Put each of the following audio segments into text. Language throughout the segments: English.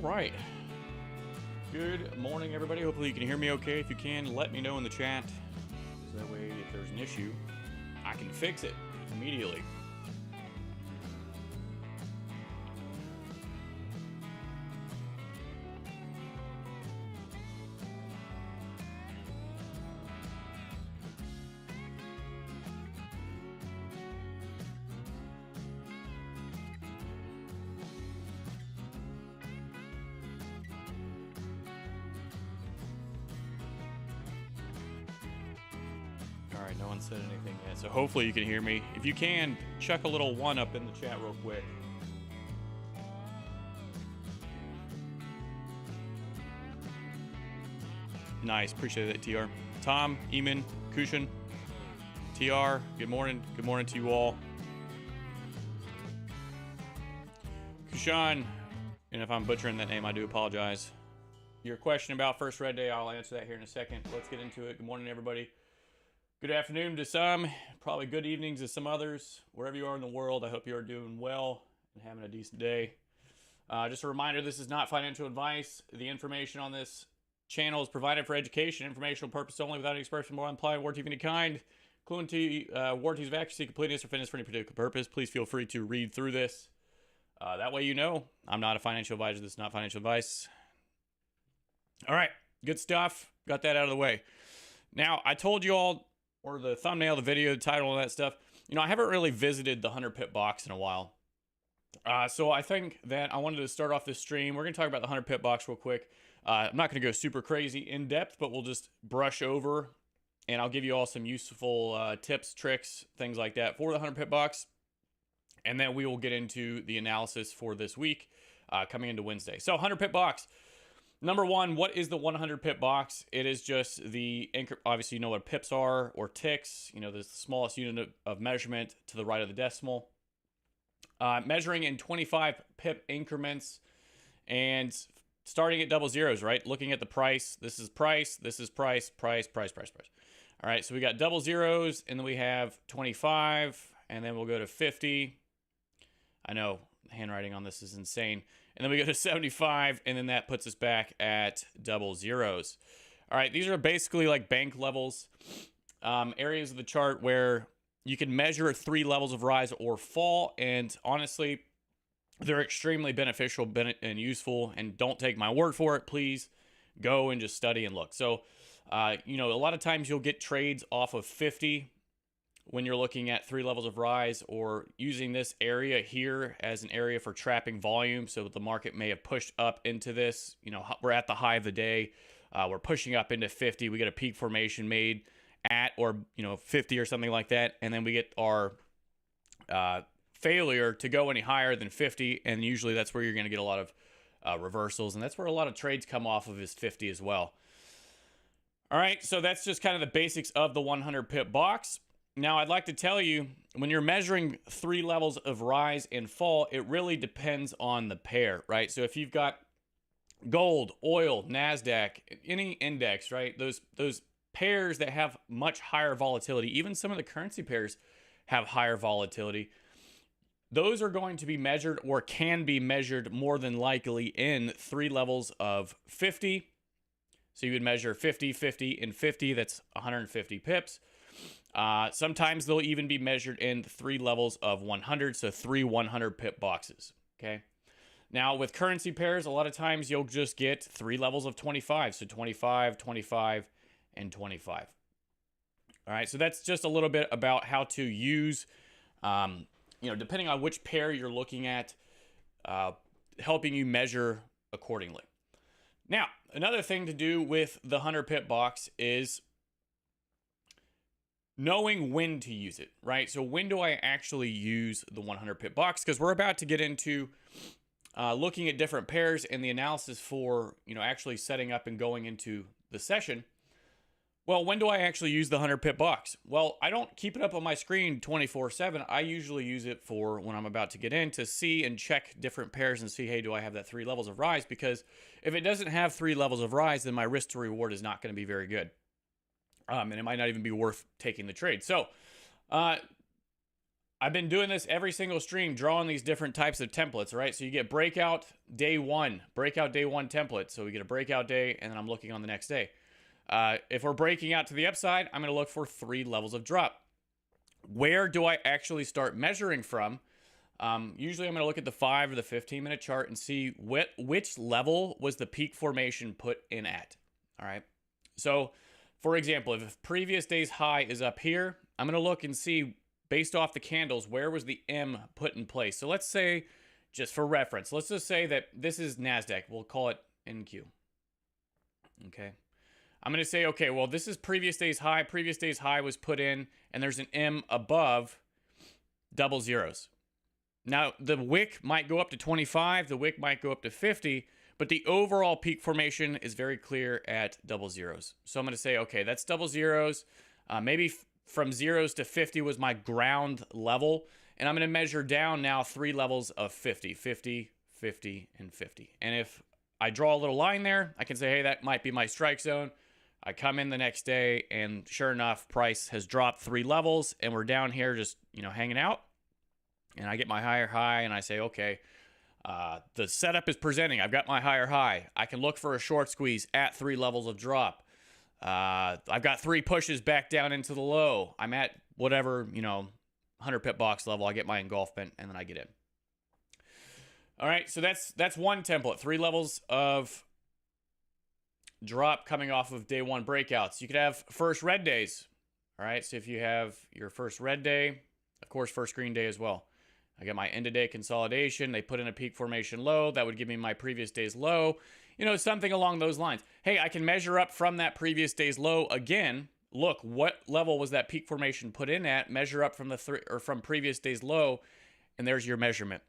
right. Good morning, everybody. Hopefully you can hear me okay. If you can, let me know in the chat. So that way, if there's an issue, I can fix it immediately. All right, no one said anything yet, so hopefully you can hear me. If you can, chuck a little one up in the chat real quick. Nice, appreciate it, TR. Tom, Eamon, Kushan, TR, good morning. Good morning to you all. Kushan, and if I'm butchering that name, I do apologize. Your question about first red day, I'll answer that here in a second. Let's get into it. Good morning, everybody. Good afternoon to some, probably good evenings to some others. Wherever you are in the world, I hope you are doing well and having a decent day. Just a reminder, this is not financial advice. The information on this channel is provided for education, informational purpose only, without any expression more implied warranty of any kind, including warranties of accuracy, completeness, or fitness for any particular purpose. Please feel free to read through this. That way you know I'm not a financial advisor. This is not financial advice. All right, good stuff. Got that out of the way. Now, I told you all, or the thumbnail, the video, the title, and that stuff, you know, I haven't really visited the 100 pip box in a while. So I think that I wanted to start off this stream. We're going to talk about the 100 pip box real quick. I'm not going to go super crazy in depth, but we'll just brush over, and I'll give you all some useful tips, tricks, things like that for the 100 pip box. And then we will get into the analysis for this week coming into Wednesday. So 100 pip box. Number one, what is the 100 pip box? It is just the, obviously you know what pips are, or ticks, you know, the smallest unit of measurement to the right of the decimal. Measuring in 25 pip increments and starting at double zeros, right? Looking at the price, this is price, this is price, price, price, price, price. All right, so we got double zeros, and then we have 25, and then we'll go to 50. I know, handwriting on this is insane. And then we go to 75, and then that puts us back at double zeros. All right, these are basically like bank levels, areas of the chart where you can measure 3 levels of rise or fall, and honestly, they're extremely beneficial and useful, and don't take my word for it. Please go and just study and look. So, you know, a lot of times you'll get trades off of 50 when you're looking at 3 levels of rise, or using this area here as an area for trapping volume. So the market may have pushed up into this, you know, we're at the high of the day. We're pushing up into 50. We get a peak formation made at, or, you know, 50 or something like that. And then we get our failure to go any higher than 50. And usually that's where you're going to get a lot of reversals. And that's where a lot of trades come off of, is 50 as well. All right. So that's just kind of the basics of the 100 pip box. Now, I'd like to tell you, when you're measuring 3 levels of rise and fall, it really depends on the pair, right? So if you've got gold, oil, Nasdaq, any index, right? Those pairs that have much higher volatility, even some of the currency pairs have higher volatility. Those are going to be measured, or can be measured more than likely, in 3 levels of 50. So you would measure 50, 50, and 50. That's 150 pips. Sometimes they'll even be measured in 3 levels of 100, so 3 100 pip boxes, okay? Now, with currency pairs, a lot of times you'll just get 3 levels of 25, so 25, 25, and 25. All right, so that's just a little bit about how to use, you know, depending on which pair you're looking at, helping you measure accordingly. Now, another thing to do with the 100 pip box is knowing when to use it, right? So when do I actually use the 100 pip box? Because we're about to get into looking at different pairs and the analysis for, you know, actually setting up and going into the session. Well, when do I actually use the 100 pip box? Well, I don't keep it up on my screen 24/7. I usually use it for when I'm about to get in, to see and check different pairs and see, hey, do I have that 3 levels of rise? Because if it doesn't have 3 levels of rise, then my risk to reward is not going to be very good. And it might not even be worth taking the trade. So I I've been doing this every single stream, drawing these different types of templates, right? So you get breakout day one template. So we get a breakout day, and then I'm looking on the next day. If we're breaking out to the upside, I'm going to look for 3 levels of drop. Where do I actually start measuring from? Usually I'm going to look at the 5 or the 15-minute chart and see which level was the peak formation put in at. All right. So, for example, if previous day's high is up here, I'm going to look and see, based off the candles, where was the M put in place. So let's say, just for reference, let's just say that this is Nasdaq. We'll call it NQ. Okay. I'm going to say, okay, well, this is previous day's high. Previous day's high was put in, and there's an M above double zeros. Now, the wick might go up to 25. The wick might go up to 50. But the overall peak formation is very clear at double zeros. So I'm going to say, okay, that's double zeros. Maybe from zeros to 50 was my ground level. And I'm going to measure down now 3 levels of 50, 50, 50, and 50. And if I draw a little line there, I can say, hey, that might be my strike zone. I come in the next day, and sure enough, price has dropped 3 levels, and we're down here just, hanging out. And I get my higher high, and I say, okay, the setup is presenting. I've got my higher high. I can look for a short squeeze at 3 levels of drop. I've got 3 pushes back down into the low. I'm at whatever, 100 pip box level. I get my engulfment, and then I get in. All right, so that's one template. 3 levels of drop coming off of day 1 breakouts. You could have first red days. All right, so if you have your first red day, of course, first green day as well. I got my end of day consolidation. They put in a peak formation low. That would give me my previous day's low. Something along those lines. Hey, I can measure up from that previous day's low again. Look, what level was that peak formation put in at? Measure up from from previous day's low, and there's your measurement.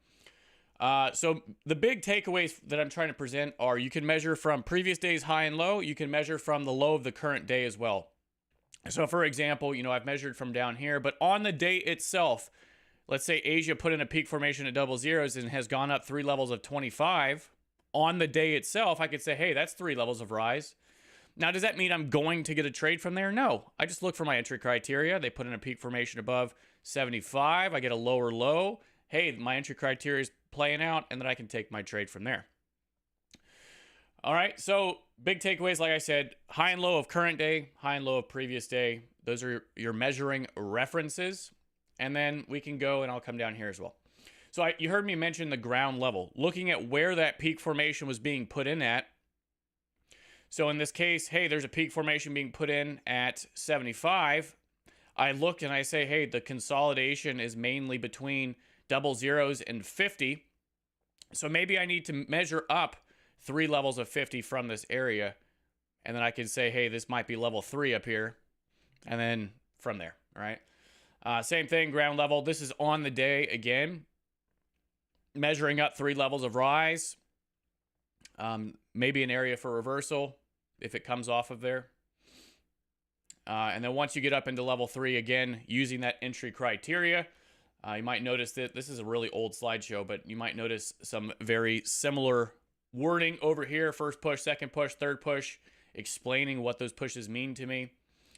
So the big takeaways that I'm trying to present are: you can measure from previous day's high and low. You can measure from the low of the current day as well. So for example, I've measured from down here, but on the day itself, let's say Asia put in a peak formation at double zeros and has gone up 3 levels of 25. On the day itself, I could say, hey, that's 3 levels of rise. Now, does that mean I'm going to get a trade from there? No. I just look for my entry criteria. They put in a peak formation above 75. I get a lower low. Hey, my entry criteria is playing out, and then I can take my trade from there. All right, so big takeaways, like I said, high and low of current day, high and low of previous day. Those are your measuring references. And then we can go, and I'll come down here as well. So you heard me mention the ground level, looking at where that peak formation was being put in at. So in this case, hey, there's a peak formation being put in at 75. I look and I say, hey, the consolidation is mainly between double zeros and 50. So maybe I need to measure up 3 levels of 50 from this area. And then I can say, hey, this might be level 3 up here. And then from there, all right? Same thing, ground level. This is on the day again. Measuring up 3 levels of rise. Maybe an area for reversal if it comes off of there. And then once you get up into level 3, again, using that entry criteria, you might notice that this is a really old slideshow, but you might notice some very similar wording over here. First push, second push, third push, explaining what those pushes mean to me.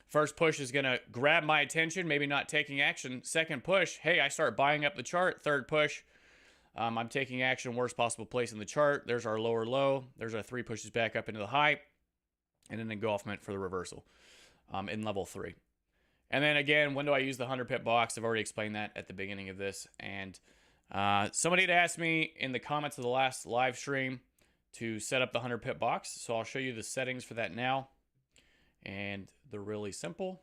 First push is going to grab my attention, maybe not taking action. Second push, hey, I start buying up the chart. Third push, I'm taking action, worst possible place in the chart. There's our lower low. There's our 3 pushes back up into the high. And an engulfment for the reversal in level 3. And then again, when do I use the 100 pip box? I've already explained that at the beginning of this. And somebody had asked me in the comments of the last live stream to set up the 100 pip box. So I'll show you the settings for that now. And they're really simple.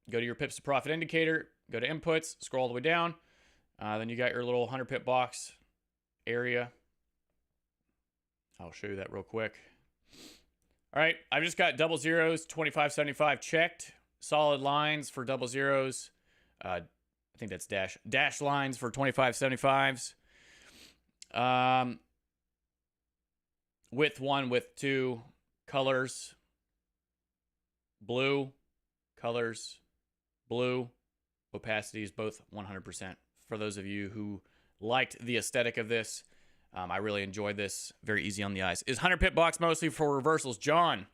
Go to your pips to profit indicator, go to inputs, scroll all the way down. Then you got your little 100 pip box area. I'll show you that real quick. All right, I've just got double zeros, 25.75 checked. Solid lines for double zeros. I think that's dash lines for 25.75s. Width 1, width 2, colors, blue, colors, blue, opacity is both 100%. For those of you who liked the aesthetic of this, I really enjoyed this. Very easy on the eyes. Is 100 pip box mostly for reversals? John.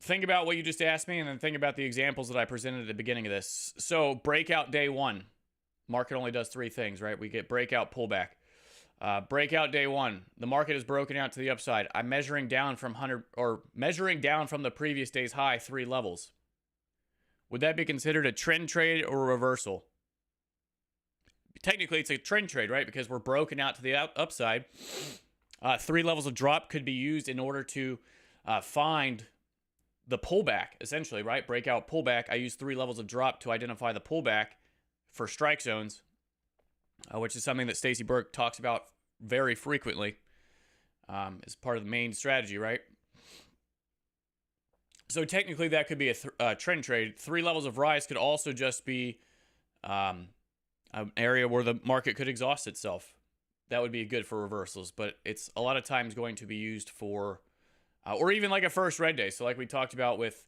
think about what you just asked me and then think about the examples that I presented at the beginning of this. So breakout day one, market only does three things, right? We get breakout, pullback. Breakout day one, the market is broken out to the upside. I'm measuring down from the previous day's high 3 levels. Would that be considered a trend trade or a reversal? Technically, it's a trend trade, right? Because we're broken out to the upside. 3 levels of drop could be used in order to find the pullback, essentially, right? Breakout, pullback. I use 3 levels of drop to identify the pullback for strike zones, which is something that Stacey Burke talks about very frequently as part of the main strategy, right? So technically, that could be a trend trade. 3 levels of rise could also just be an area where the market could exhaust itself. That would be good for reversals, but it's a lot of times going to be used for, or even like a first red day. So like we talked about with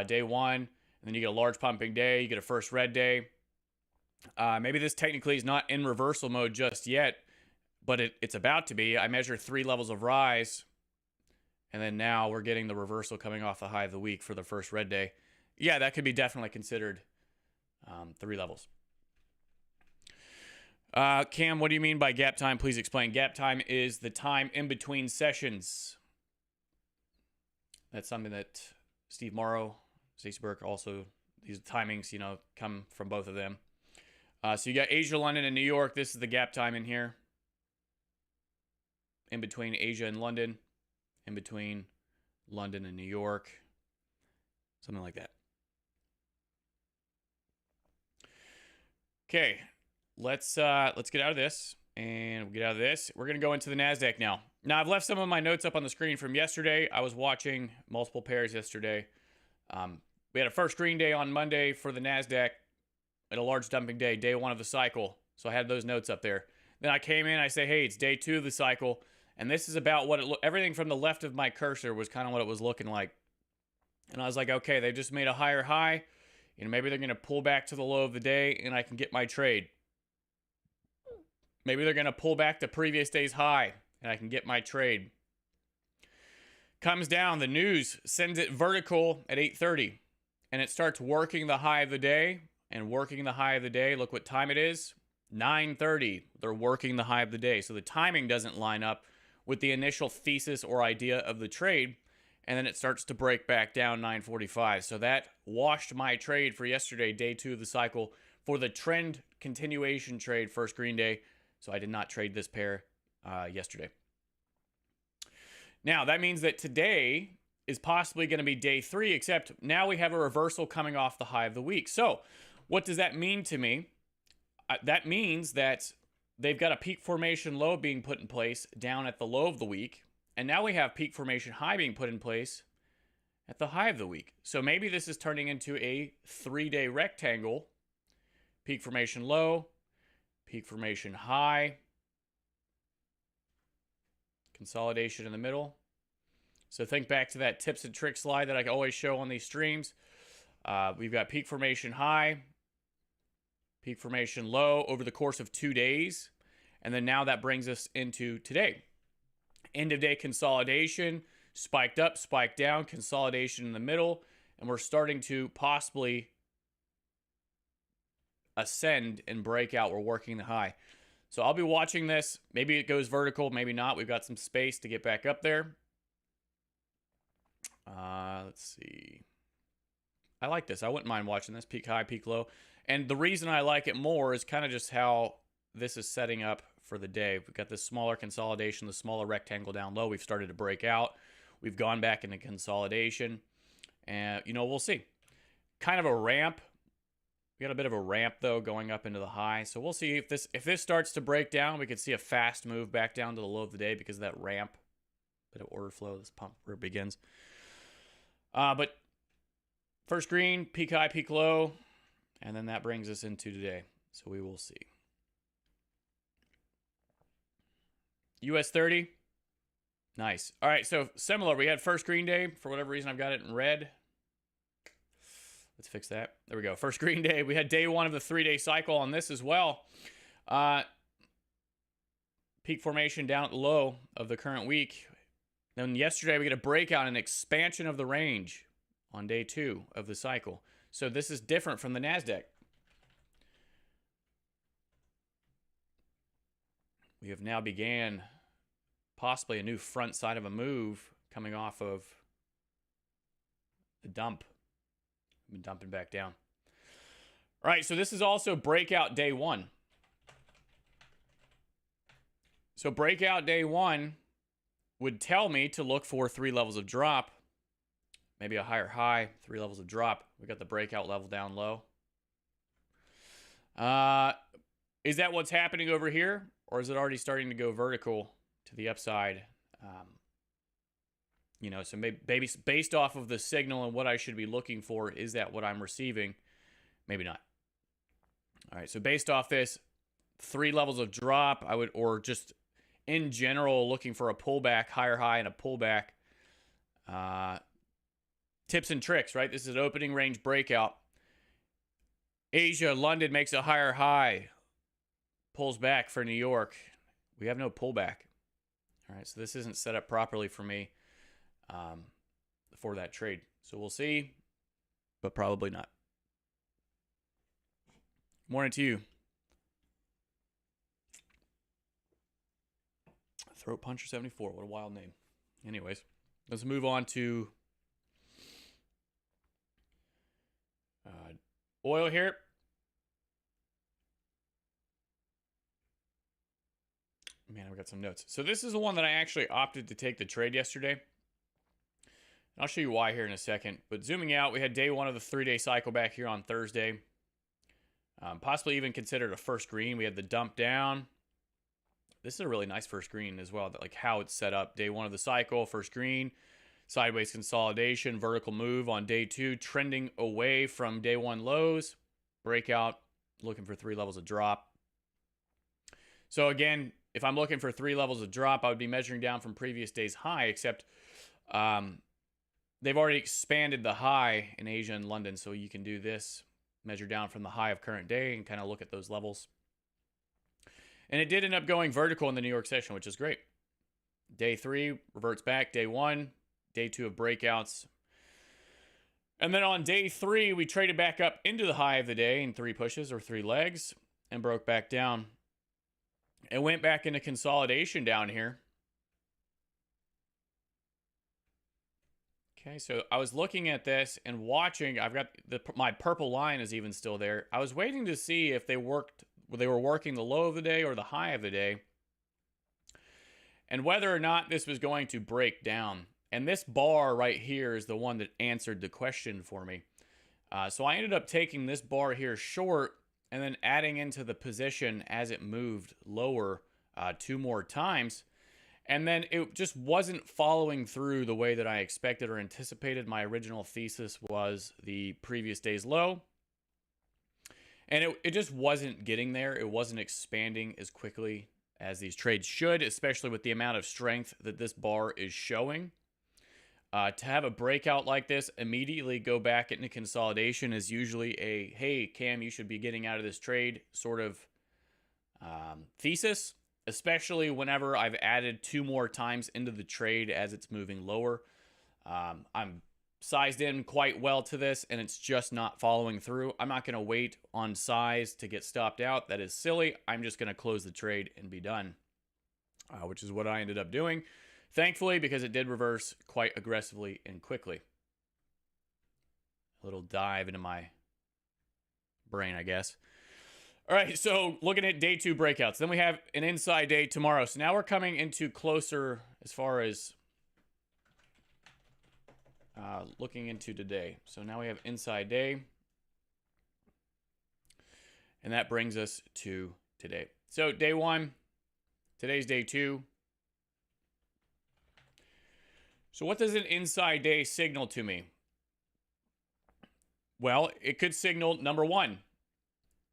day one, and then you get a large pumping day, you get a first red day. Maybe this technically is not in reversal mode just yet, but it's about to be. I measure 3 levels of rise, and then now we're getting the reversal coming off the high of the week for the first red day. Yeah, that could be definitely considered 3 levels. Cam, what do you mean by gap time? Please explain. Gap time is the time in between sessions. That's something that Steve Mauro, Stacey Burke, also, these timings, come from both of them. So you got Asia, London, and New York. This is the gap time in here. In between Asia and London. In between London and New York. Something like that. Okay. Let's get out of this. And we'll get out of this. We're going to go into the Nasdaq now. Now, I've left some of my notes up on the screen from yesterday. I was watching multiple pairs yesterday. We had a first green day on Monday for the Nasdaq. At a large dumping day, day one of the cycle. So I had those notes up there. Then I came in, I say, hey, it's day 2 of the cycle. And this is about what it looked, everything from the left of my cursor was kind of what it was looking like. And I was like, okay, they just made a higher high. Maybe they're going to pull back to the low of the day and I can get my trade. Maybe they're going to pull back the previous day's high and I can get my trade. Comes down, the news sends it vertical at 8:30. And it starts working the high of the day. And working the high of the day, look what time it is, 9:30. They're working the high of the day. So the timing doesn't line up with the initial thesis or idea of the trade. And then it starts to break back down 9:45. So that washed my trade for yesterday, day 2 of the cycle, for the trend continuation trade, first green day. So I did not trade this pair yesterday. Now, that means that today is possibly going to be day 3, except now we have a reversal coming off the high of the week. So what does that mean to me? That means that they've got a peak formation low being put in place down at the low of the week. And now we have peak formation high being put in place at the high of the week. So maybe this is turning into a 3-day rectangle. Peak formation low, peak formation high, consolidation in the middle. So think back to that tips and tricks slide that I always show on these streams. We've got peak formation high, peak formation low over the course of 2 days. And then now that brings us into today. End of day consolidation, spiked up, spiked down, consolidation in the middle. And we're starting to possibly ascend and break out. We're working the high. So I'll be watching this. Maybe it goes vertical, maybe not. We've got some space to get back up there. Let's see. I like this. I wouldn't mind watching this. Peak high, peak low. And the reason I like it more is kind of just how this is setting up for the day. We've got this smaller consolidation, the smaller rectangle down low. We've started to break out. We've gone back into consolidation. And, we'll see. Kind of a ramp. We got a bit of a ramp, though, going up into the high. So we'll see if this starts to break down. We could see a fast move back down to the low of the day because of that ramp. Bit of order flow. This pump where it begins. But first green, peak high, peak low. And then that brings us into today. So we will see. US 30. Nice. All right, so similar. We had first green day. For whatever reason, I've got it in red. Let's fix that. There we go. First green day. We had day 1 of the 3-day cycle on this as well. Peak formation down at the low of the current week. Then yesterday we get a breakout and expansion of the range on day 2 of the cycle. So this is different from the Nasdaq. We have now began possibly a new front side of a move coming off of the dump. I've been dumping back down. All right, so this is also breakout day 1. So breakout day 1 would tell me to look for 3 levels of drop, maybe a higher high, 3 levels of drop. We got the breakout level down low. Is that what's happening over here, or is it already starting to go vertical to the upside? You know, so maybe based off of the signal and what I should be looking for, is that what I'm receiving? Maybe not. All right, so based off this, 3 levels of drop, I would, or just in general, looking for a pullback, higher high and a pullback. Tips and tricks, right? This is an opening range breakout. Asia, London makes a higher high, pulls back for New York. We have no pullback. All right, so this isn't set up properly for me for that trade. So we'll see, but probably not. Morning to you. Throat Puncher 74. What a wild name. Anyways, let's move on to oil here. Man, we got some notes. So this is the one that I actually opted to take the trade yesterday. I'll show you why here in a second. But zooming out, we had day 1 of the 3-day cycle back here on Thursday. Possibly even considered a first green. We had the dump down. This is a really nice first green as well, like how it's set up. Day 1 of the cycle, first green, sideways consolidation, vertical move on day 2, trending away from day 1 lows, breakout, looking for 3 levels of drop. So again, if I'm looking for 3 levels of drop, I would be measuring down from previous day's high, except they've already expanded the high in Asia and London. So you can do this, measure down from the high of current day and kind of look at those levels. And it did end up going vertical in the New York session, which is great. Day 3 reverts back. Day 1, day 2 of breakouts. And then on day 3, we traded back up into the high of the day in 3 pushes or 3 legs and broke back down. And went back into consolidation down here. Okay, so I was looking at this and watching. I've got my purple line is even still there. I was waiting to see if they were working the low of the day or the high of the day, and whether or not this was going to break down. And this bar right here is the one that answered the question for me. So I ended up taking this bar here short and then adding into the position as it moved lower 2 more times. And then it just wasn't following through the way that I expected or anticipated. My original thesis was the previous day's low. And it just wasn't getting there. It wasn't expanding as quickly as these trades should, especially with the amount of strength that this bar is showing. To have a breakout like this, immediately go back into consolidation is usually a, hey, Cam, you should be getting out of this trade sort of thesis, especially whenever I've added 2 more times into the trade as it's moving lower. I'm sized in quite well to this, and it's just not following through. I'm not going to wait on size to get stopped out. That is silly. I'm just going to close the trade and be done, which is what I ended up doing. Thankfully, because it did reverse quite aggressively and quickly. A little dive into my brain, I guess. All right, so looking at day 2 breakouts. Then we have an inside day tomorrow. So now we're coming into closer as far as looking into today. So now we have inside day. And that brings us to today. So day 1, today's day 2. So what does an inside day signal to me? Well, it could signal, number 1,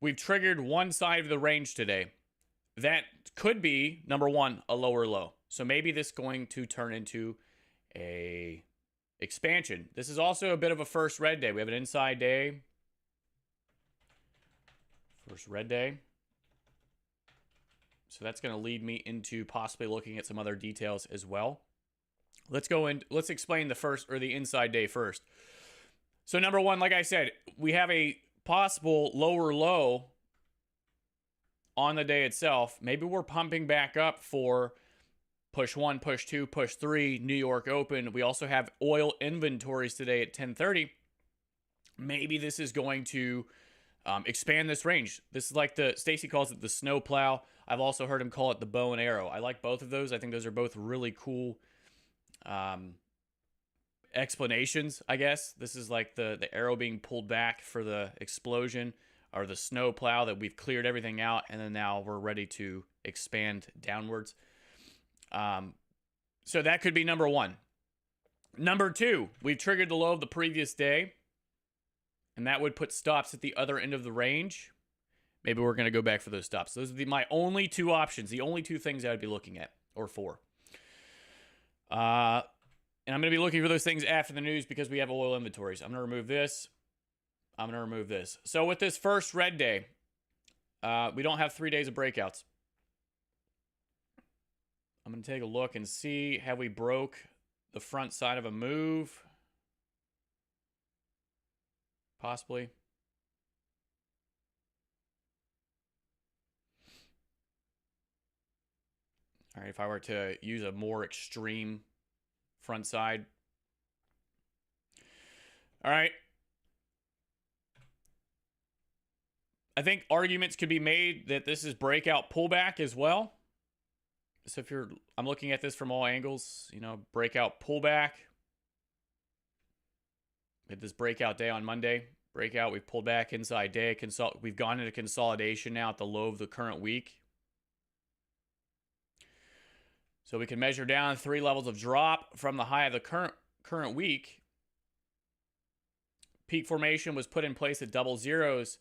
we've triggered one side of the range today. That could be, number 1, a lower low. So maybe this is going to turn into a expansion. This is also a bit of a first red day. We have an inside day. First red day. So that's going to lead me into possibly looking at some other details as well. Let's go in. Let's explain the first or the inside day first. So number one, like I said, we have a possible lower low on the day itself. Maybe we're pumping back up for push 1, push 2, push 3, New York Open. We also have oil inventories today at 10:30. Maybe this is going to expand this range. This is like Stacey calls it the snow plow. I've also heard him call it the bow and arrow. I like both of those. I think those are both really cool explanations, I guess. This is like the arrow being pulled back for the explosion, or the snow plow that we've cleared everything out, and then now we're ready to expand downwards. So that could be number one. Number two, we've triggered the low of the previous day, and that would put stops at the other end of the range. Maybe we're going to go back for those stops. Those are my only two options, the only two things I would be looking at, or four. And I'm going to be looking for those things after the news because we have oil inventories. I'm going to remove this. I'm going to remove this. So with this first red day, we don't have 3 days of breakouts. I'm going to take a look and see, have we broke the front side of a move? Possibly. All right, if I were to use a more extreme front side. All right. I think arguments could be made that this is breakout pullback as well. So if I'm looking at this from all angles, breakout pullback. We had this breakout day on Monday. Breakout, we've pulled back inside day. We've gone into consolidation now at the low of the current week. So we can measure down 3 levels of drop from the high of the current week. Peak formation was put in place at double zeros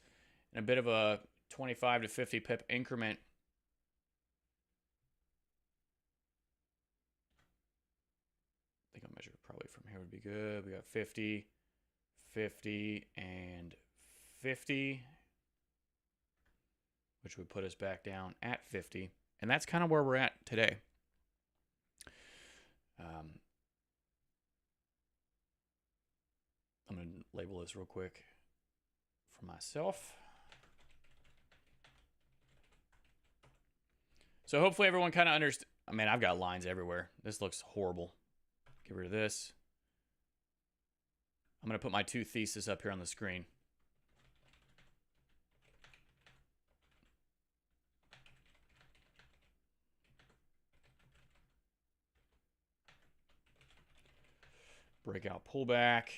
in a bit of a 25 to 50 pip increment. I think I'll measure probably from here would be good. We got 50, 50, and 50, which would put us back down at 50. And that's kind of where we're at today. I'm going to label this real quick for myself. So hopefully everyone kind of understands. I mean, I've got lines everywhere. This looks horrible. Get rid of this. I'm going to put my 2 thesis up here on the screen. Breakout pullback.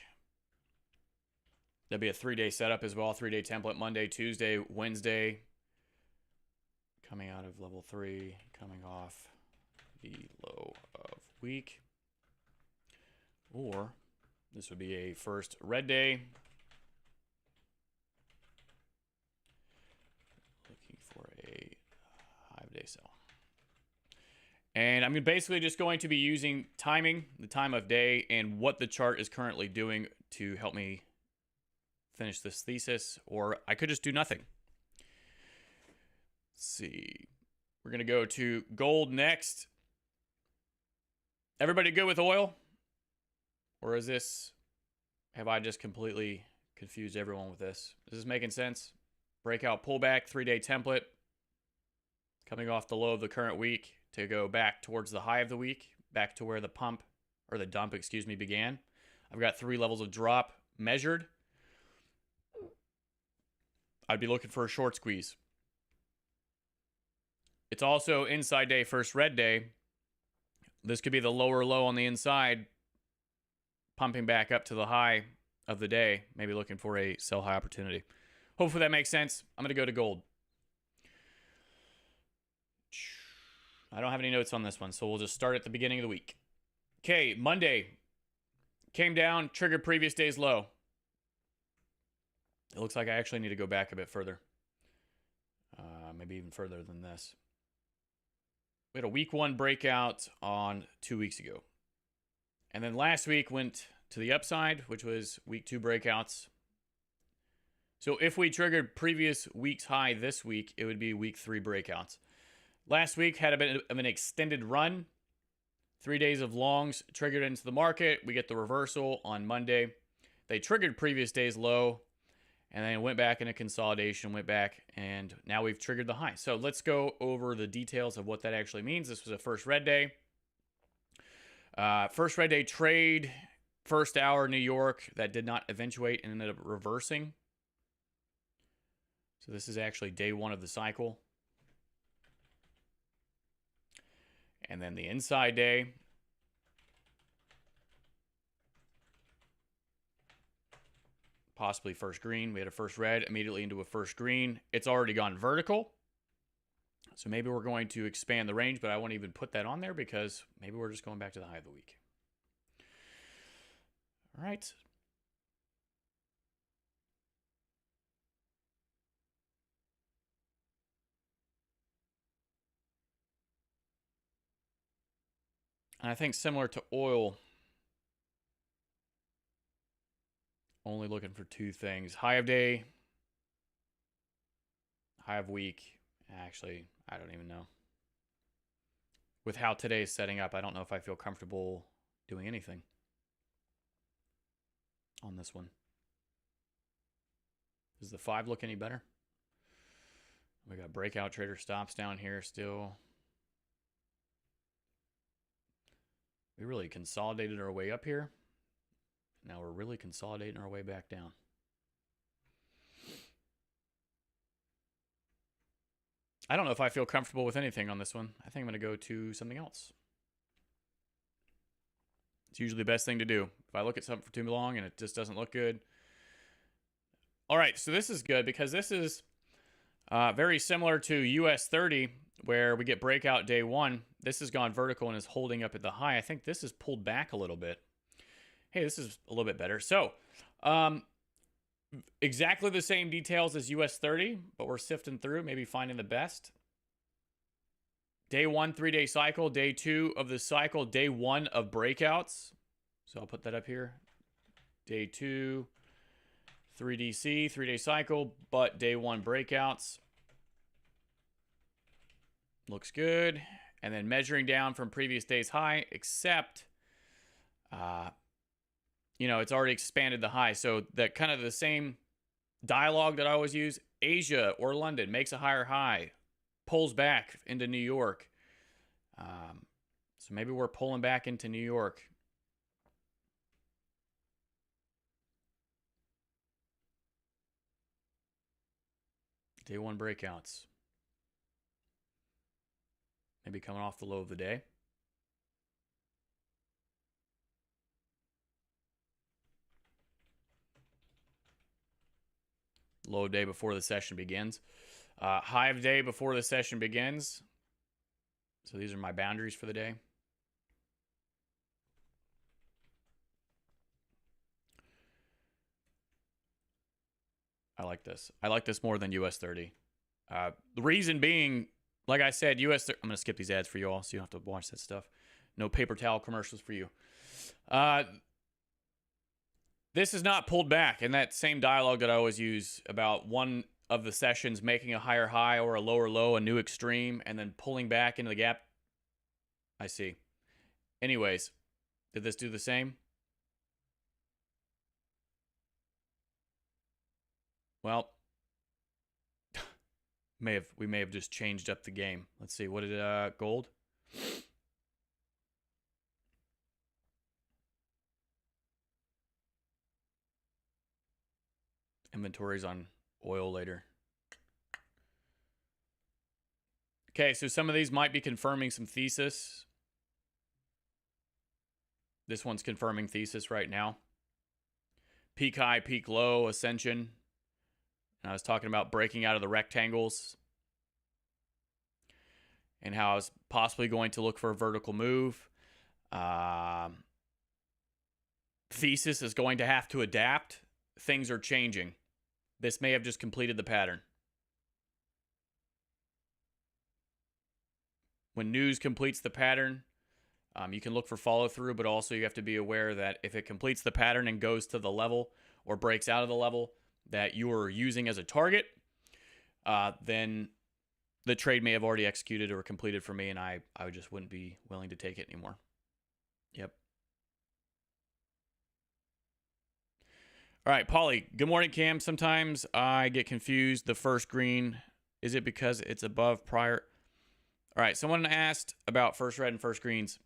There'll be a 3-day setup as well. 3-day template, Monday, Tuesday, Wednesday. Coming out of level 3, coming off the low of week. Or this would be a first red day. Looking for a 5-day sell. And I'm basically just going to be using timing, the time of day, and what the chart is currently doing to help me finish this thesis, or I could just do nothing. Let's see. We're going to go to gold next. Everybody good with oil? Or is this, have I just completely confused everyone with this? Is this making sense? Breakout pullback, 3-day template. Coming off the low of the current week to go back towards the high of the week, back to where the dump, began. I've got 3 levels of drop measured. I'd be looking for a short squeeze. It's also inside day, first red day. This could be the lower low on the inside, pumping back up to the high of the day, maybe looking for a sell high opportunity. Hopefully that makes sense. I'm going to go to gold. I don't have any notes on this one, so we'll just start at the beginning of the week. Okay, Monday came down, triggered previous day's low. It looks like I actually need to go back a bit further. Maybe even further than this. We had a week 1 breakout on 2 weeks ago. And then last week went to the upside, which was week 2 breakouts. So if we triggered previous week's high this week, it would be week 3 breakouts. Last week had a bit of an extended run 3 days of longs triggered into the market. We get the reversal on Monday. They triggered previous day's low, and then went back into consolidation, went back, and now we've triggered the high. So let's go over the details of what that actually means. This was a first red day. First red day trade, first hour New York, that did not eventuate and ended up reversing. So this is actually day one of the cycle. And then the inside day. Possibly first green. We had a first red, immediately into a first green. It's already gone vertical. So maybe we're going to expand the range, but I won't even put that on there because maybe we're just going back to the high of the week. All right. And I think similar to oil, only looking for two things. High of day, high of week. Actually, I don't even know. With how today is setting up, I don't know if I feel comfortable doing anything on this one. Does the 5 look any better? We got breakout trader stops down here still. We really consolidated our way up here. Now we're really consolidating our way back down. I don't know if I feel comfortable with anything on this one. I think I'm going to go to something else. It's usually the best thing to do. If I look at something for too long and it just doesn't look good. All right, so this is good because this is very similar to US 30 where we get breakout day one. This has gone vertical and is holding up at the high. I think this is pulled back a little bit. Hey, this is a little bit better. So, exactly the same details as US 30, but we're sifting through, maybe finding the best. Day one, 3-day cycle. Day two of the cycle. Day one of breakouts. So I'll put that up here. Day two, 3DC, 3-day cycle, but day one breakouts. Looks good. And then measuring down from previous day's high, except, you know, it's already expanded the high. So that kind of the same dialogue that I always use. Asia or London makes a higher high, pulls back into New York. So maybe we're pulling back into New York. Day one breakouts. Maybe coming off the low of the day. Low day before the session begins. High of day before the session begins. So these are my boundaries for the day. I like this. I like this more than US 30. The reason being, like I said, US 30. I'm going to skip these ads for you all so you don't have to watch that stuff. No paper towel commercials for you. This is not pulled back. And that same dialogue that I always use about one of the sessions making a higher high or a lower low, a new extreme, and then pulling back into the gap. I see. Anyways, did this do the same? Well, we may have just changed up the game. Let's see. What did gold? Inventories on oil later. Okay, so some of these might be confirming some thesis. This one's confirming thesis right now. Peak high, peak low, ascension. And I was talking about breaking out of the rectangles and how I was possibly going to look for a vertical move. Thesis is going to have to adapt. Things are changing. This may have just completed the pattern. When news completes the pattern, you can look for follow through, but also you have to be aware that if it completes the pattern and goes to the level or breaks out of the level that you are using as a target, then the trade may have already executed or completed for me, and I just wouldn't be willing to take it anymore. Yep. All right, Paulie. Good morning, Cam. Sometimes I get confused. The first green, is it because it's above prior? All right, someone asked about first red and first greens.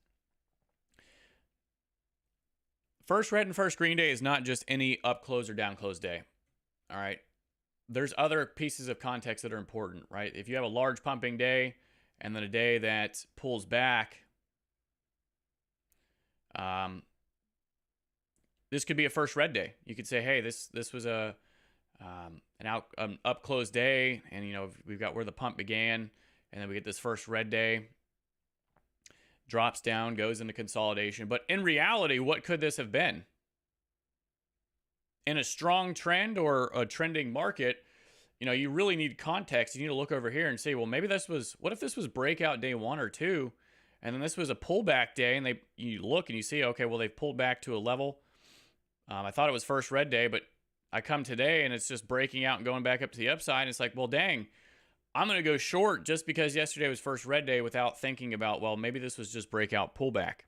First red and first green day is not just any up close or down close day. All right. There's other pieces of context that are important, right? If you have a large pumping day and then a day that pulls back, this could be a first red day. You could say, hey, this was an up close day, and we've got where the pump began, and then we get this first red day, drops down, goes into consolidation. But in reality, what could this have been? In a strong trend or a trending market, you really need context. You need to look over here and say, well, maybe what if this was breakout day 1 or 2, and then this was a pullback day, and you look and you see, okay, well, they've pulled back to a level. I thought it was first red day, but I come today and it's just breaking out and going back up to the upside. And it's like, well, dang, I'm going to go short just because yesterday was first red day without thinking about, well, maybe this was just breakout pullback.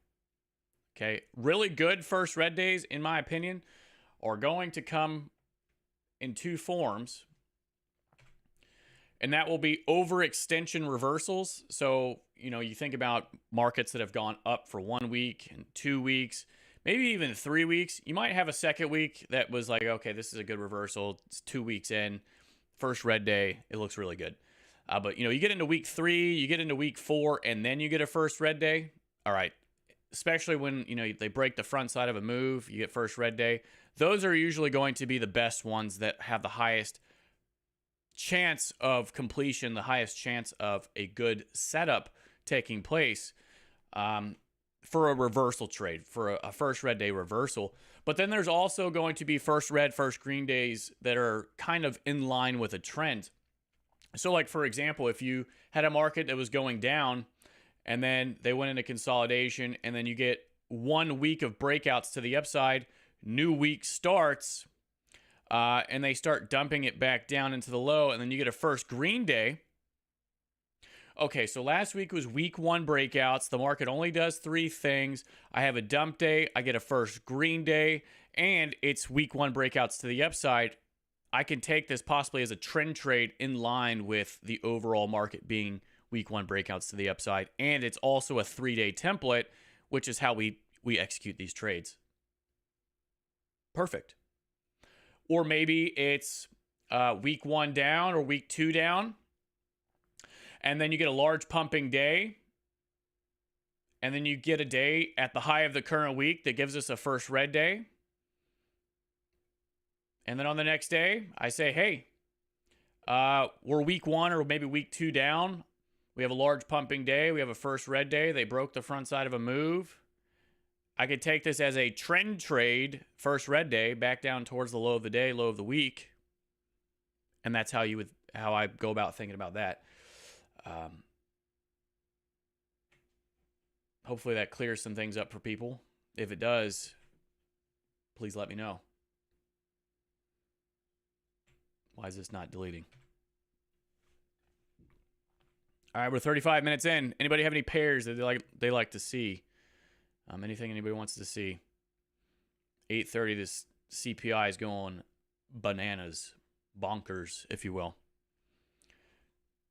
Okay. Really good first red days, in my opinion, are going to come in 2 forms. And that will be overextension reversals. So, you think about markets that have gone up for 1 week and 2 weeks, maybe even 3 weeks. You might have a second week that was like, okay, this is a good reversal. It's 2 weeks in, first red day. It looks really good. But, you get into week 3, you get into week 4, and then you get a first red day. All right. Especially when, they break the front side of a move, you get first red day. Those are usually going to be the best ones that have the highest chance of completion, the highest chance of a good setup taking place for a reversal trade, for a first red day reversal. But then there's also going to be first red, first green days that are kind of in line with a trend. So like, for example, if you had a market that was going down and then they went into consolidation and then you get 1 week of breakouts to the upside, new week starts, and they start dumping it back down into the low, and then you get a first green day. Okay, so last week was week 1 breakouts. The market only does 3 things. I have a dump day, I get a first green day, and it's week 1 breakouts to the upside. I can take this possibly as a trend trade in line with the overall market being week 1 breakouts to the upside. And it's also a 3-day template, which is how we execute these trades. Perfect. Or maybe it's week 1 down or week 2 down. And then you get a large pumping day. And then you get a day at the high of the current week that gives us a first red day. And then on the next day, I say, hey, we're week 1 or maybe week 2 down. We have a large pumping day. We have a first red day. They broke the front side of a move. I could take this as a trend trade, first red day, back down towards the low of the day, low of the week. And that's how I go about thinking about that. Hopefully that clears some things up for people. If it does, please let me know. Why is this not deleting? All right, we're 35 minutes in. Anybody have any pairs that they like to see? Anything anybody wants to see? 8:30, this CPI is going bananas, bonkers, if you will.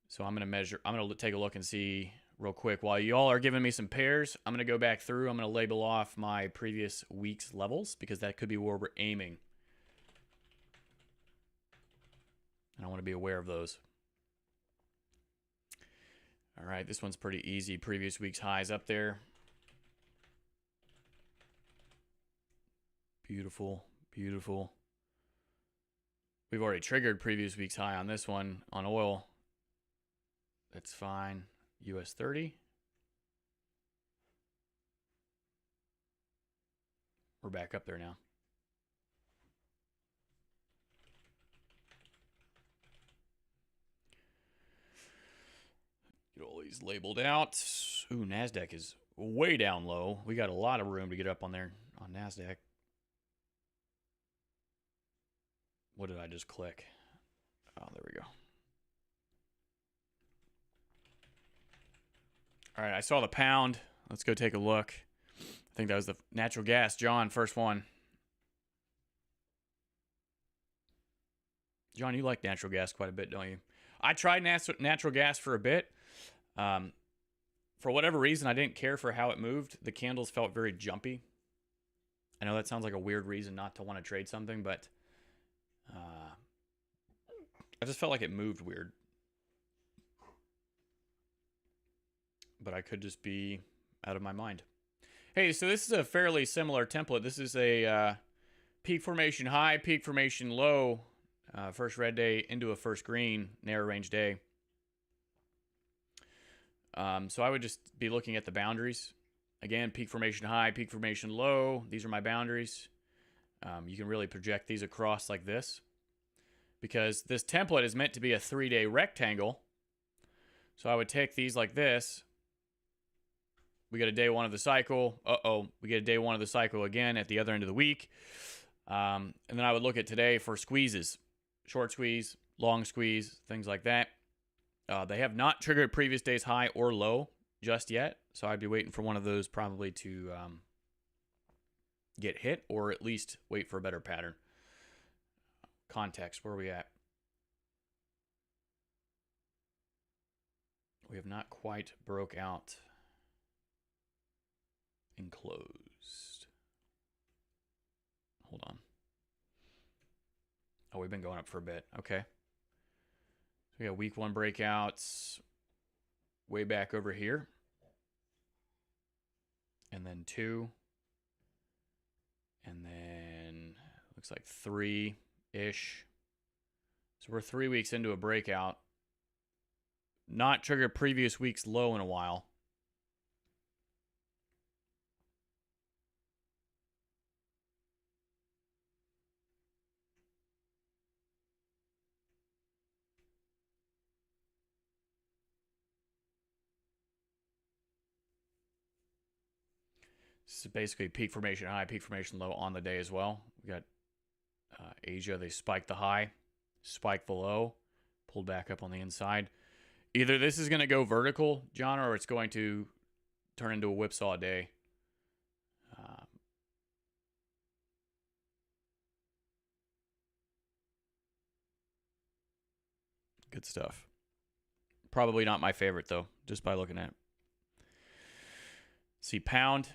So I'm going to take a look and see real quick. While you all are giving me some pairs, I'm going to go back through. I'm going to label off my previous week's levels because that could be where we're aiming. And I want to be aware of those. All right, this one's pretty easy. Previous week's highs up there. Beautiful, beautiful. We've already triggered previous week's high on this one on oil. That's fine. US 30. We're back up there now. Get all these labeled out. Ooh, Nasdaq is way down low. We got a lot of room to get up on there on Nasdaq. What did I just click? Oh, there we go. All right, I saw the pound. Let's go take a look. think that was the natural gas. John, first one. John, you like natural gas quite a bit, don't you? I tried natural gas for a bit. For whatever reason, I didn't care for how it moved. The candles felt very jumpy. I know that sounds like a weird reason not to want to trade something, but I just felt like it moved weird. But I could just be out of my mind. Hey, so this is a fairly similar template. This is a peak formation high, peak formation low, first red day into a first green, narrow range day. So I would just be looking at the boundaries. Again, peak formation high, peak formation low. These are my boundaries. You can really project these across like this, because this template is meant to be a 3-day rectangle. So I would take these like this. We get a day one of the cycle. We get a day one of the cycle again at the other end of the week. And then I would look at today for squeezes. Short squeeze, long squeeze, things like that. They have not triggered previous day's high or low just yet. So I'd be waiting for one of those probably to get hit, or at least wait for a better pattern. Context, where are we at? We have not quite broke out and closed. Hold on. Oh, we've been going up for a bit. Okay. So we got week one breakouts way back over here. And then 2. And then looks like 3-ish. So we're 3 weeks into a breakout. Not triggered previous week's low in a while. This is basically peak formation high, peak formation low on the day as well. We got Asia. They spiked the high, spiked the low, pulled back up on the inside. Either this is going to go vertical, John, or it's going to turn into a whipsaw day. Good stuff. Probably not my favorite, though, just by looking at it. See, pound.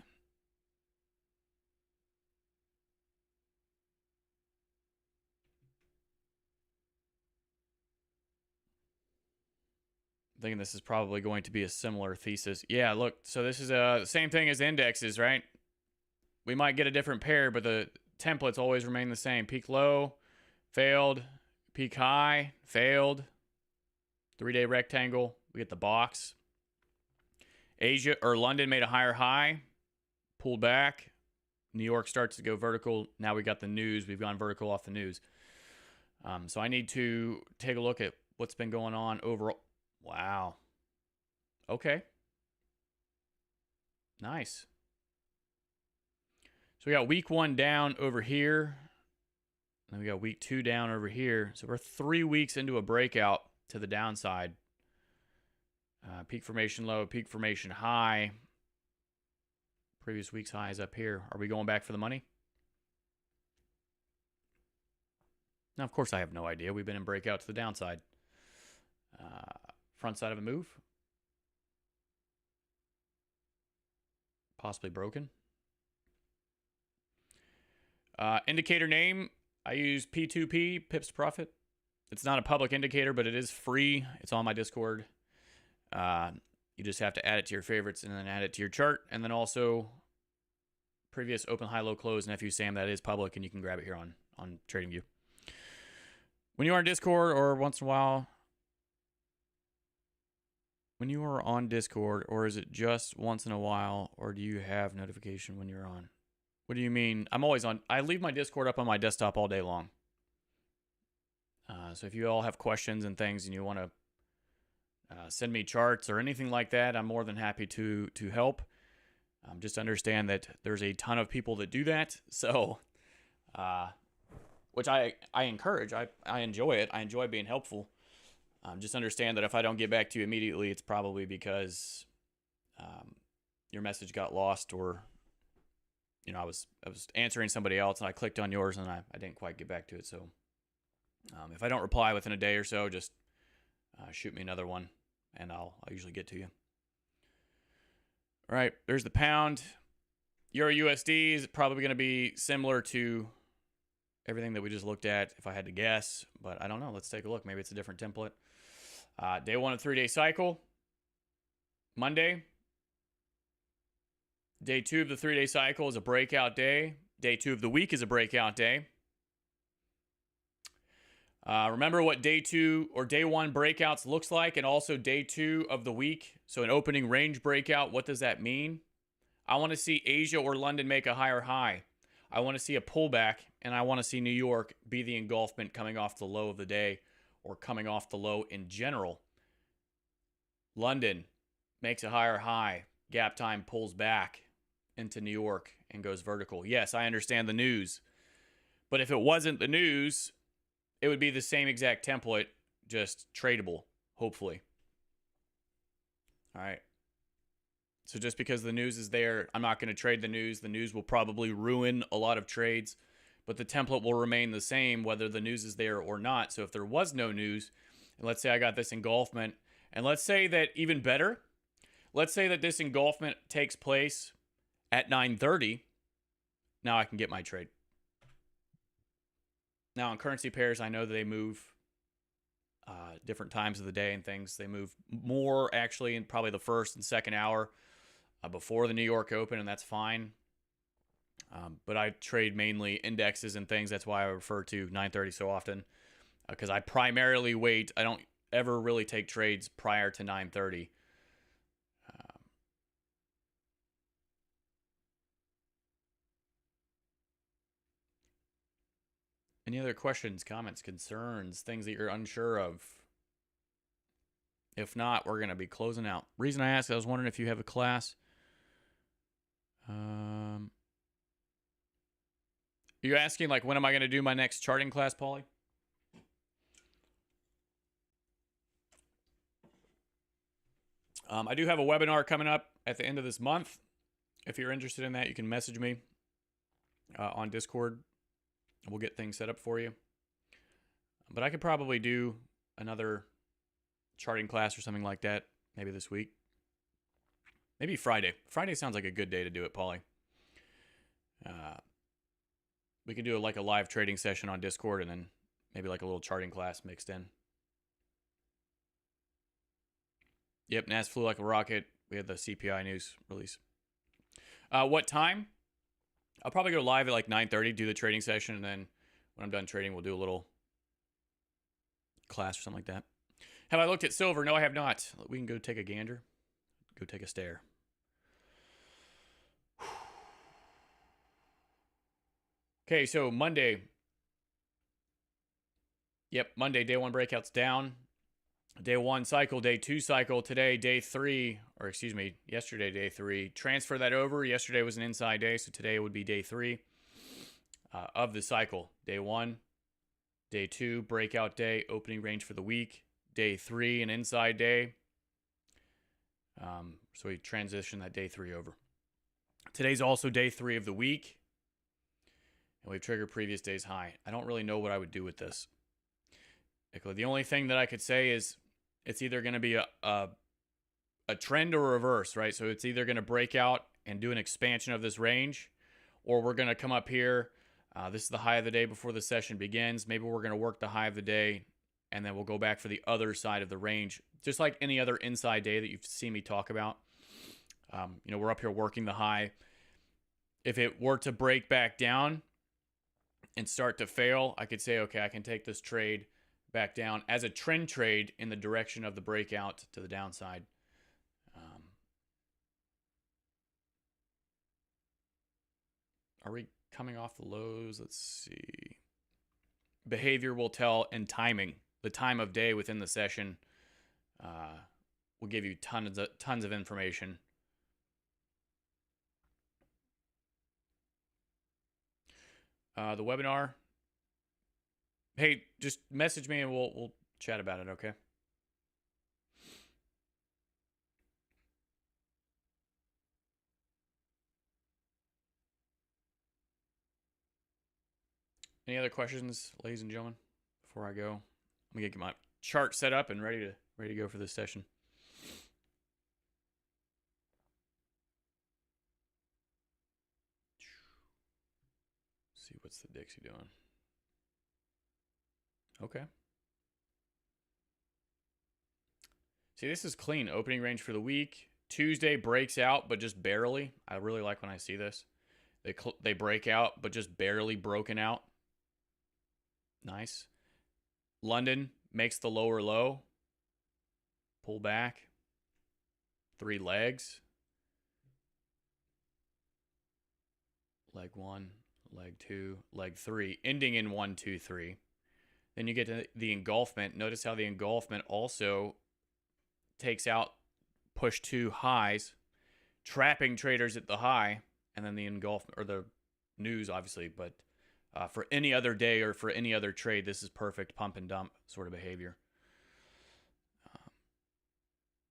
Thinking this is probably going to be a similar thesis. Yeah, look, so this is the same thing as indexes, right? We might get a different pair, but the templates always remain the same. Peak low, failed. Peak high, failed. 3-day rectangle, we get the box. Asia or London made a higher high, pulled back. New York starts to go vertical. Now we got the news. We've gone vertical off the news. So I need to take a look at what's been going on overall. Wow. Okay. Nice. So we got week 1 down over here. Then we got week 2 down over here. So we're 3 weeks into a breakout to the downside. Peak formation low, peak formation high. Previous week's high is up here. Are we going back for the money? Now, of course, I have no idea. We've been in breakout to the downside. Front side of a move. Possibly broken. Indicator name. I use P2P, Pips to Profit. It's not a public indicator, but it is free. It's on my Discord. You just have to add it to your favorites and then add it to your chart. And then also previous open, high, low, close, and FU-SAM, that is public, and you can grab it here on TradingView. When you are on Discord or once in a while, when you are on Discord, or is it just once in a while, or do you have notification when you're on? What do you mean? I'm always on. I leave my Discord up on my desktop all day long. So if you all have questions and things and you want to send me charts or anything like that, I'm more than happy to help. Just understand that there's a ton of people that do that. So, which I encourage. I enjoy it. I enjoy being helpful. Just understand that if I don't get back to you immediately, it's probably because your message got lost or you know, I was answering somebody else and I clicked on yours and I didn't quite get back to it. So if I don't reply within a day or so, just shoot me another one and I'll usually get to you. All right, there's the pound. Euro USD is probably going to be similar to everything that we just looked at if I had to guess, but I don't know. Let's take a look. Maybe it's a different template. Day one of 3-day cycle, Monday. Day 2 of the 3-day cycle is a breakout day. Day 2 of the week is a breakout day. Remember what day 2 or day 1 breakouts looks like, and also day 2 of the week. So an opening range breakout, what does that mean? I want to see Asia or London make a higher high. I want to see a pullback, and I want to see New York be the engulfment coming off the low of the day or coming off the low in general. London makes a higher high. Gap time pulls back into New York and goes vertical. Yes, I understand the news. But if it wasn't the news, it would be the same exact template, just tradable, hopefully. All right. So just because the news is there, I'm not going to trade the news. The news will probably ruin a lot of trades, but the template will remain the same whether the news is there or not. So if there was no news, and let's say I got this engulfment, and let's say that even better, let's say that this engulfment takes place at 9:30, now I can get my trade. Now, in currency pairs, I know that they move different times of the day and things. They move more, actually, in probably the first and second hour before the New York Open, and that's fine. But I trade mainly indexes and things. That's why I refer to 9:30 so often, because I primarily wait. I don't ever really take trades prior to 9:30. Any other questions, comments, concerns, things that you're unsure of? If not, we're going to be closing out. Reason I asked, I was wondering if you have a class. You're asking, like, when am I going to do my next charting class, Paulie? I do have a webinar coming up at the end of this month. If you're interested in that, you can message me on Discord. We'll get things set up for you. But I could probably do another charting class or something like that maybe this week. Maybe Friday. Friday sounds like a good day to do it, Paulie. We could do like a live trading session on Discord and then maybe like a little charting class mixed in. Yep, NAS flew like a rocket. We had the CPI news release. What time? I'll probably go live at like 9:30, do the trading session, and then when I'm done trading, we'll do a little class or something like that. Have I looked at silver? No, I have not. We can go take a gander. Go take a stare. Okay, so Monday. Yep, Monday, day 1 breakouts down. Day 1 cycle, day 2 cycle. Today, day 3, or excuse me, yesterday, day 3. Transfer that over. Yesterday was an inside day, so today would be day 3 of the cycle. Day 1, day 2, breakout day, opening range for the week. Day 3, an inside day. So we transition that day 3 over. Today's also day 3 of the week. And we've triggered previous day's high. I don't really know what I would do with this. The only thing that I could say is it's either going to be a trend or a reverse, right? So it's either going to break out and do an expansion of this range, or we're going to come up here. This is the high of the day before the session begins. Maybe we're going to work the high of the day, and then we'll go back for the other side of the range, just like any other inside day that you've seen me talk about. We're up here working the high. If it were to break back down and start to fail, I could say, okay, I can take this trade back down as a trend trade in the direction of the breakout to the downside. Are we coming off the lows? Let's see. Behavior will tell, and timing. The time of day within the session will give you tons of information. The webinar. Hey, just message me and we'll chat about it, okay? Any other questions, ladies and gentlemen, before I go? I'm gonna get my chart set up and ready to go for this session. See what's the Dixie doing. Okay. See, this is clean. Opening range for the week. Tuesday breaks out, but just barely. I really like when I see this. They break out, but just barely broken out. Nice. London makes the lower low. Pull back. 3 legs. Leg 1, leg 2, leg 3. Ending in 1, 2, 3. Then you get to the engulfment. Notice how the engulfment also takes out push 2 highs, trapping traders at the high, and then the engulfment, or the news, obviously, but for any other day or for any other trade, this is perfect pump and dump sort of behavior.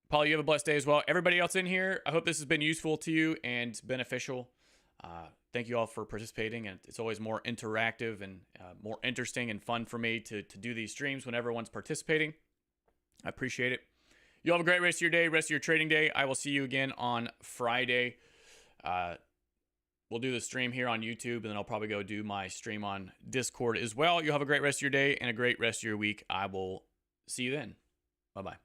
Paul, you have a blessed day as well. Everybody else in here, I hope this has been useful to you and beneficial. Thank you all for participating, and it's always more interactive and more interesting and fun for me to do these streams when everyone's participating. I appreciate it. You all have a great rest of your day, rest of your trading day. I will see you again on Friday. We'll do the stream here on YouTube, and then I'll probably go do my stream on Discord as well. You'll have a great rest of your day and a great rest of your week. I will see you then. Bye-bye.